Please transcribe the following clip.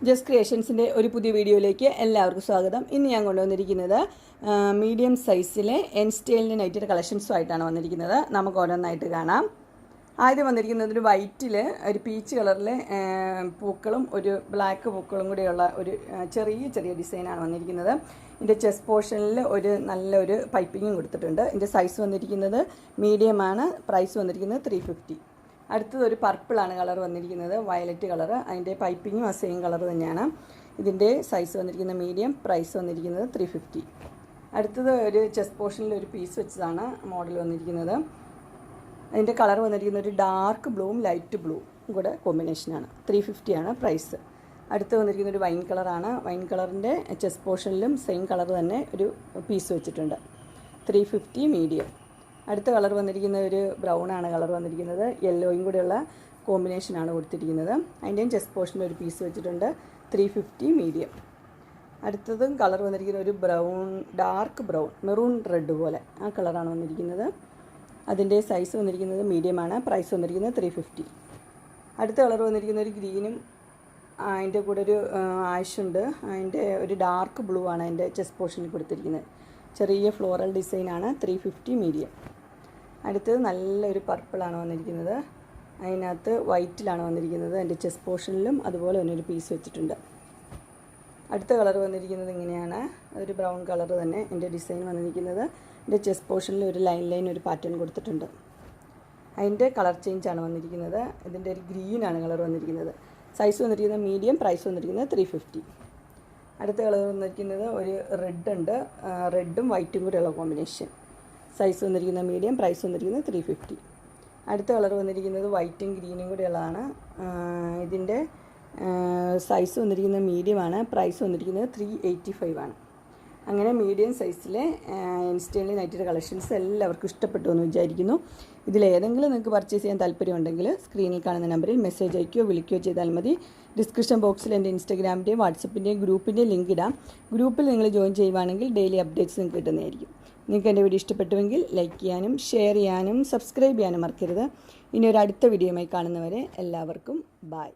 Just ക്രിയേഷൻസിൻ്റെ ഒരു പുതിയ വീഡിയോയിലേക്ക് എല്ലാവർക്കും സ്വാഗതം. ഇന്ന് ഞാൻ കൊണ്ടുവന്നിരിക്കുന്നത് മീഡിയം സൈസിലെ എൻ സ്റ്റൈലിൻ്റെ നൈറ്റിയുടെ കളക്ഷൻസുമായിട്ടാണ് വന്നിരിക്കുന്നത്. നമുക്ക് ഓരോന്നായിട്ട് കാണാം. ആദ്യം വന്നിരിക്കുന്നത് ഒരു വൈറ്റിൽ ഒരു പീച്ച് കളറിലെ പൂക്കളും ഒരു ബ്ലാക്ക് പൂക്കളും കൂടിയുള്ള ഒരു ചെറിയ ഡിസൈനാണ് വന്നിരിക്കുന്നത്. ഇതിൻ്റെ ചെസ്റ്റ് പോർഷനിൽ ഒരു നല്ലൊരു പൈപ്പിങ്ങും കൊടുത്തിട്ടുണ്ട്. ഇതിൻ്റെ സൈസ് വന്നിരിക്കുന്നത് മീഡിയമാണ്. പ്രൈസ് വന്നിരിക്കുന്നത് 350. അടുത്തത് ഒരു പർപ്പിളാണ് കളർ വന്നിരിക്കുന്നത്, വയലറ്റ് കളർ. അതിൻ്റെ പൈപ്പിങ്ങും ആ സെയിം കളർ തന്നെയാണ്. ഇതിൻ്റെ സൈസ് വന്നിരിക്കുന്നത് മീഡിയം, പ്രൈസ് വന്നിരിക്കുന്നത് 350. അടുത്തത് ഒരു ചെസ്റ്റ് പോർഷനിൽ ഒരു പീസ് വെച്ചതാണ് മോഡൽ വന്നിരിക്കുന്നത്. അതിൻ്റെ കളർ വന്നിരിക്കുന്നത് ഒരു ഡാർക്ക് ബ്ലൂവും ലൈറ്റ് ബ്ലൂ കൂടെ കോമ്പിനേഷനാണ്. 350 ആണ് പ്രൈസ്. അടുത്ത് വന്നിരിക്കുന്ന ഒരു വൈൻ കളറാണ്. വൈൻ കളറിൻ്റെ ചെസ്റ്റ് പോർഷനിലും സെയിം കളർ തന്നെ ഒരു പീസ് വെച്ചിട്ടുണ്ട്. 350 മീഡിയം. അടുത്ത കളർ വന്നിരിക്കുന്ന ഒരു ബ്രൗൺ ആണ് കളർ വന്നിരിക്കുന്നത്. യെല്ലോയും കൂടെയുള്ള കോമ്പിനേഷനാണ് കൊടുത്തിരിക്കുന്നത്. അതിൻ്റെയും ചെസ്റ്റ് പോർഷനിൽ ഒരു പീസ് വെച്ചിട്ടുണ്ട്. 350 മീഡിയം. അടുത്തതും കളർ വന്നിരിക്കുന്ന ഒരു brown, dark brown, maroon red പോലെ ആ കളറാണ് വന്നിരിക്കുന്നത്. അതിൻ്റെ സൈസ് വന്നിരിക്കുന്നത് മീഡിയമാണ്. പ്രൈസ് വന്നിരിക്കുന്നത് 350. അടുത്ത കളർ വന്നിരിക്കുന്ന ഒരു ഗ്രീനും അതിൻ്റെ കൂടെ ഒരു ആഷുണ്ട്. അതിൻ്റെ ഒരു ഡാർക്ക് ബ്ലൂ ആണ് അതിൻ്റെ ചെസ്റ്റ് പോർഷനിൽ കൊടുത്തിരിക്കുന്നത്. ചെറിയ ഫ്ലോറൽ ഡിസൈനാണ്. 350 മീഡിയം. അടുത്തത് നല്ലൊരു പർപ്പിളാണ് വന്നിരിക്കുന്നത്. അതിനകത്ത് വൈറ്റിലാണ് വന്നിരിക്കുന്നത്. അതിൻ്റെ ചെസ്റ്റ് പോർഷനിലും അതുപോലെ തന്നെ ഒരു പീസ് വെച്ചിട്ടുണ്ട്. അടുത്ത കളർ വന്നിരിക്കുന്നത് ഇങ്ങനെയാണ്, ഒരു ബ്രൗൺ കളർ തന്നെ എൻ്റെ ഡിസൈൻ വന്നിരിക്കുന്നത്. എൻ്റെ ചെസ്റ്റ് പോർഷനിൽ ഒരു ലൈൻ ഒരു പാറ്റേൺ കൊടുത്തിട്ടുണ്ട്. അതിൻ്റെ കളർ ചേഞ്ചാണ് വന്നിരിക്കുന്നത്. ഇതിൻ്റെ ഒരു ഗ്രീനാണ് കളർ വന്നിരിക്കുന്നത്. സൈസ് വന്നിരിക്കുന്നത് മീഡിയം, പ്രൈസ് വന്നിരിക്കുന്നത് 350. അടുത്ത കളർ വന്നിരിക്കുന്നത് ഒരു റെഡ് ഉണ്ട്, റെഡും വൈറ്റും കൂടെയുള്ള കോമ്പിനേഷൻ. സൈസ് വന്നിരിക്കുന്നത് മീഡിയം, പ്രൈസ് വന്നിരിക്കുന്നത് 350. അടുത്ത കളർ വന്നിരിക്കുന്നത് വൈറ്റും ഗ്രീനും കൂടെയുള്ളതാണ്. ഇതിൻ്റെ സൈസ് വന്നിരിക്കുന്നത് മീഡിയമാണ്. പ്രൈസ് വന്നിരിക്കുന്നത് 385 ആണ്. അങ്ങനെ മീഡിയം സൈസിലെ ഇൻസ്റ്റൈലിൽ നൈറ്റിയുടെ കളക്ഷൻസ് എല്ലാവർക്കും ഇഷ്ടപ്പെട്ടു എന്ന് വിചാരിക്കുന്നു. ഇതിലേതെങ്കിലും നിങ്ങൾക്ക് പർച്ചേസ് ചെയ്യാൻ താല്പര്യമുണ്ടെങ്കിൽ സ്ക്രീനിൽ കാണുന്ന നമ്പറിൽ മെസ്സേജ് അയക്കുകയോ വിളിക്കുകയോ ചെയ്താൽ മതി. ഡിസ്ക്രിപ്ഷൻ ബോക്സിൽ എൻ്റെ ഇൻസ്റ്റാഗ്രാമിൻ്റെയും വാട്സപ്പിൻ്റെയും ഗ്രൂപ്പിൻ്റെയും ലിങ്ക് ഇടാം. ഗ്രൂപ്പിൽ നിങ്ങൾ ജോയിൻ ചെയ്യുവാണെങ്കിൽ ഡെയിലി അപ്ഡേറ്റ്സ് നിങ്ങൾക്ക് കിട്ടുന്നതായിരിക്കും. നിങ്ങൾക്ക് എൻ്റെ വീഡിയോ ഇഷ്ടപ്പെട്ടുവെങ്കിൽ ലൈക്ക് ചെയ്യാനും ഷെയർ ചെയ്യാനും സബ്സ്ക്രൈബ് ചെയ്യാനും മറക്കരുത്. ഇനി ഒരു അടുത്ത വീഡിയോയുമായി കാണുന്നവരെ എല്ലാവർക്കും ബൈ.